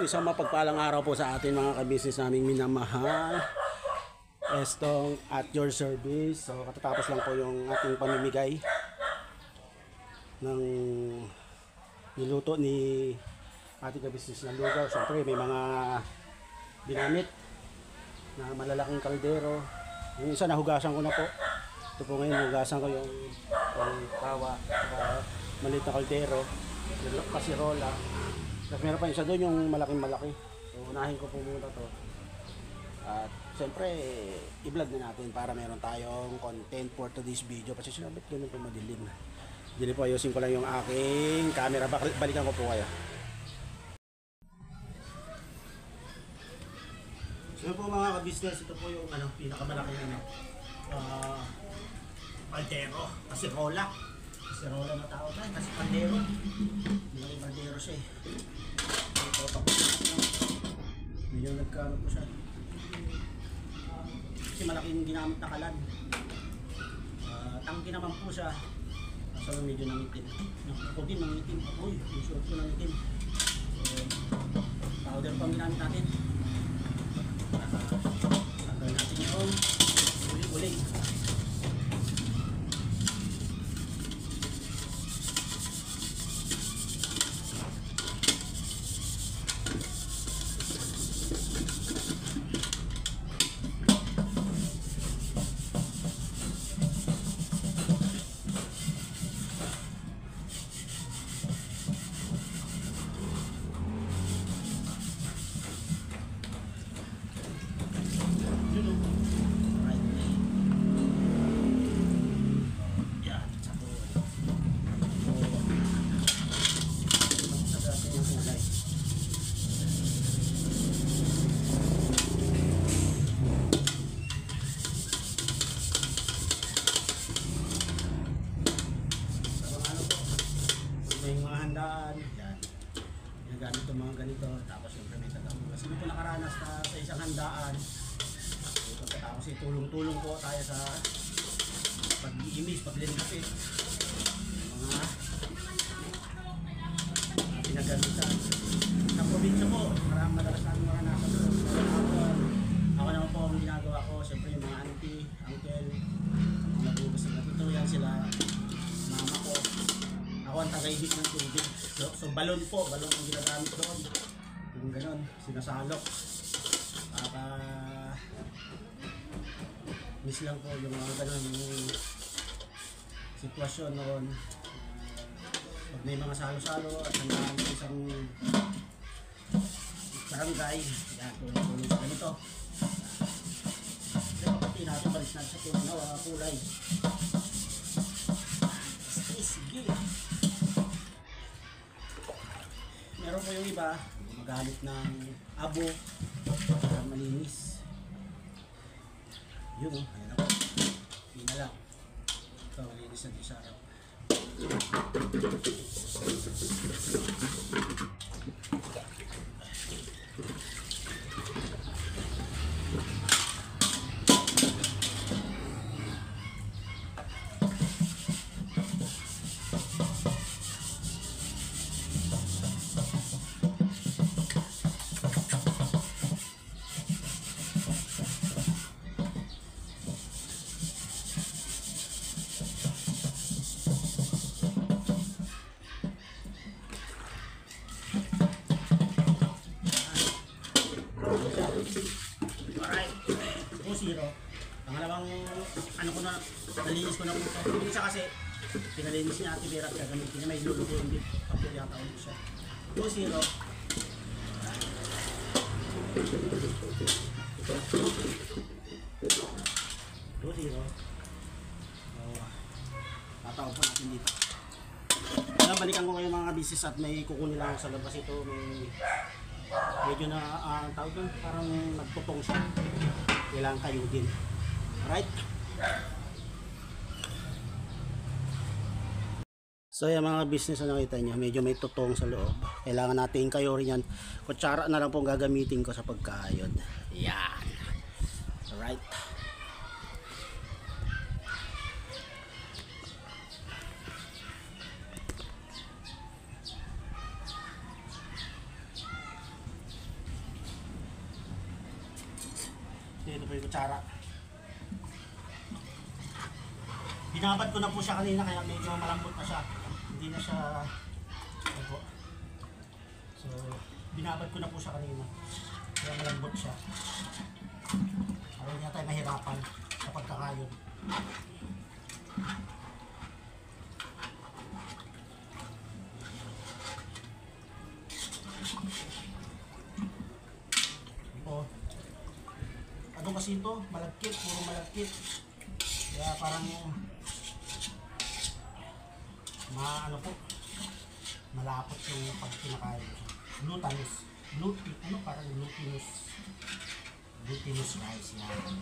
isang mapagpalang araw po sa atin mga ka-business naming minamahal. Estong at your service. So katatapos lang po yung ating pamimigay ng niluto ni ating ka-business na lugaw. Siyempre may mga binamit na malalaking kaldero. Yung isa nahugasan ko na po. Ito po ngayon hugasan ko yung tawa, maliit na kaldero, kasirola. Tapos meron pa isa doon yung malaki. So unahin ko po muna to. At siyempre i-vlog na natin para meron tayong content for today's video. Kasi sinabit ganun po madilim. Dili po ayusin ko lang yung aking camera. Balikan ko po kayo. So po mga ka-business, ito po yung pinakamalaking kaldero, kasirola na tao tayo, kasi kaldero may kaldero siya eh. Ito tapos medyo nagkaroon po siya kasi malaking ginamit na kalan. Tangki naman po siya, kaso medyo nangitim, ako din nangitim, uy yung short ko nangitim. Powder pang ginamit natin. Tanggal natin yung uling-uling. May mga handaan, yan. Ginagamit yung mga ganito, tapos yung permitagamit. Kasi hindi po nakaranas sa isang handaan. Tapos tulong-tulong po tayo sa pag-iimis, paglilipit. Mga pinagamitan. Sa probinsya po, madalas namin maranasan po. Ako naman po ang ginagawa ko, siyempre yung mga auntie, uncle, mga nabugas na ito, yan sila, mama ko. Ako ang tagaibig ng tubig. So balon ang ginagamit doon. Yung gano'n, sinasalok. Miss lang po yung mga gano'n yung sitwasyon noon. Pag may mga salo-salo at hanggang isang barangay, yan, tulong-tulong sa ganito. Kasi kapati natin, balis natin sa tulong na kulay. Sige. Meron po yung iba magamit ng abo para malinis. Yun o, ayan ako. Hindi na lang. Ito, malinis na ito sa harap. Alright, 2-0. Pangalawang nalinis ko na po ito. Yung isa kasi pinalinis niya Ate Vera at gagamitin niya, may luluto yung bit kapag yata ulit siya. 2-0. Tatawag pa natin dito. Balikan ko kayo mga business at may kukunin lang sa labas ito. May medyo na tawag doon, parang nagtutong siya. Kailangan kayo din. Alright? So yung mga business na nakita nyo, medyo may tutong sa loob. Kailangan natin kayo rin yan. Kutsara na lang pong gagamitin ko sa pagkayod. Yan. Alright? ko po yung kutsara. Binabad ko na po siya kanina kaya medyo malambot na siya. Hindi na siya ano po. So, binabad ko na po siya kanina. Kaya malambot siya. Para hindi na tayo mahirapan sa pagkakayod. Oh. Ano kasi ito? Malagkit, puro malagkit. Kaya parang ano po, malapot yung pag kinakain. Parang glutinous rice yan.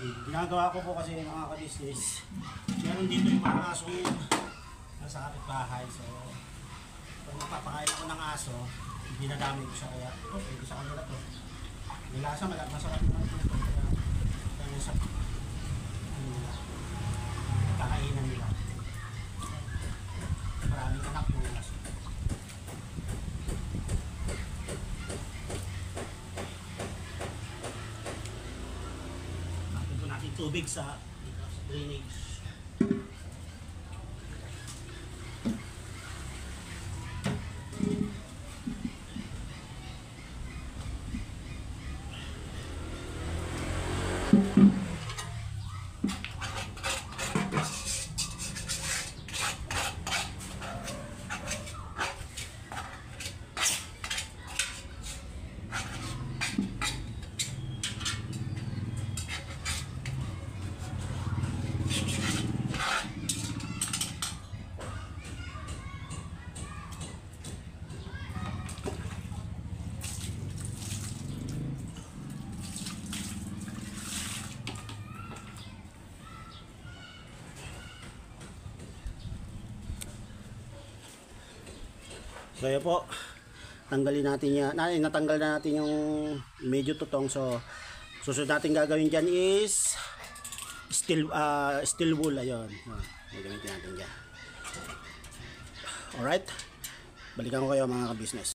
Ginagawa ko po kasi mga ka-business. Meron dito yung mga asong nasa kapitbahay. So, pag magpapakain ako ng aso, dinadamay ko siya kaya, pwede sa kanila to. Yung lasa, masarap naman ito. Kaya sa kakainan nila. Maraming anak yung aso. Tubig sa drainage. So yun po, tanggalin natin yan. Natanggal na natin yung medyo tutong. So susunod natin gagawin dyan is steel wool. Ayun, gagamitin natin dyan. Alright, balikan ko kayo mga ka-business.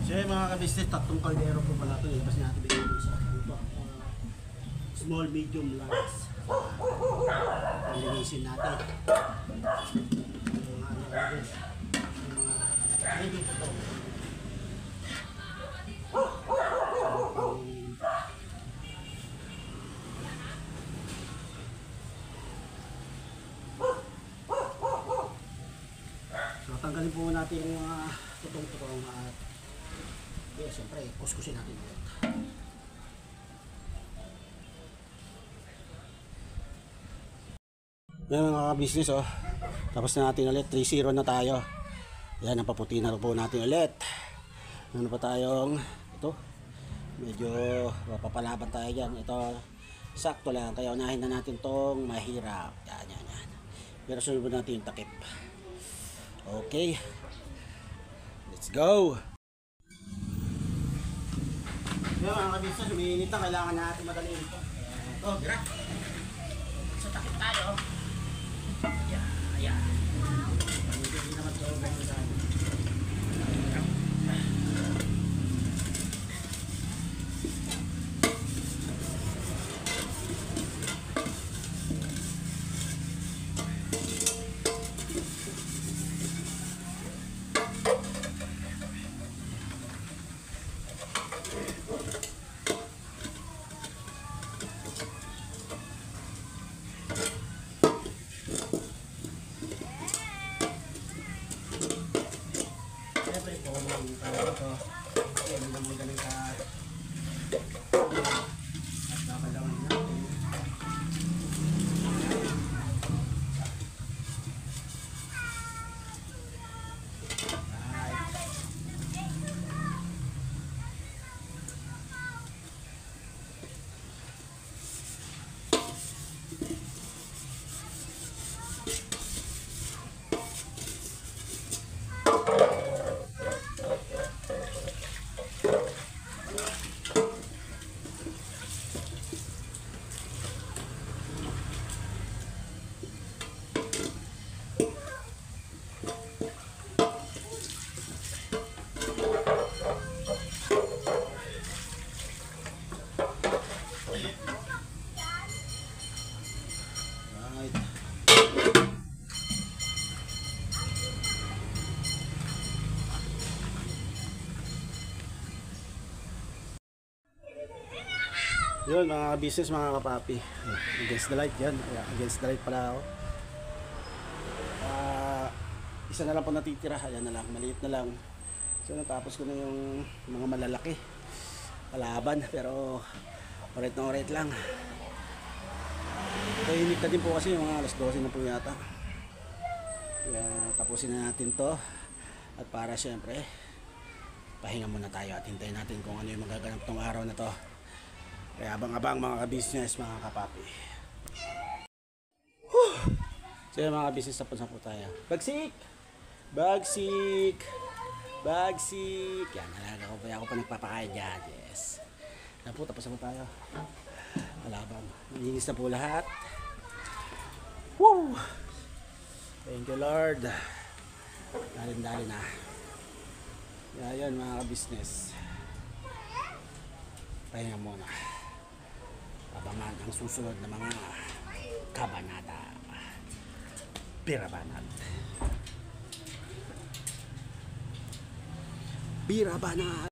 So yun mga ka-business, tatlong kaldero po pala ito. Ilabas natin bigyan isa. Small, medium, large. Linisin natin. Medyo ito. So tanggalin po natin yung mga tutong-tutong at siyempre kuskusin natin ulit. Yan mga business tapos na natin ulit, 3-0 na tayo. Yan, napaputi na po natin ulit. Ano pa tayong ito? Medyo papalaban tayo dyan. Ito, sakto lang. Kaya unahin na natin tong mahirap. Yan. Pero sunod natin yung takip. Okay. Let's go! Yan mga kabisnes, umiinit na. Kailangan natin madaliin ito. Ito, gira. Sa takip tayo. Yan. Hindi naman ito ganyan sa akin. Alright. Yun mga business, mga kapapi. Against the light yan. Against the light pala ako. Isa na lang po natitira. Ayan na lang. Maliit na lang. So natapos ko na yung mga malalaki. Palaban. Pero orit na orit lang. Kainit na din po kasi yung mga alas 12 na po yata. Kaya tapusin na natin to. At para syempre pahinga muna tayo at hintayin natin kung ano yung magaganap tong araw na to. Kaya abang-abang mga ka-business, mga kapapi. So yun mga ka-business, tapos na po tayo. Bagsik! Bagsik! Bagsik! Yan, halaga ko pa. Ako pa nagpapakain dyan. Yes. Yan po, tapos na po tayo. Malabang. Nalinis na po lahat. Woo! Thank you Lord. Dalin-dalin na. Yan mga ka-business. Pahinga muna. Abangan ang susunod na mga kabanata. Birabanat. Birabanat.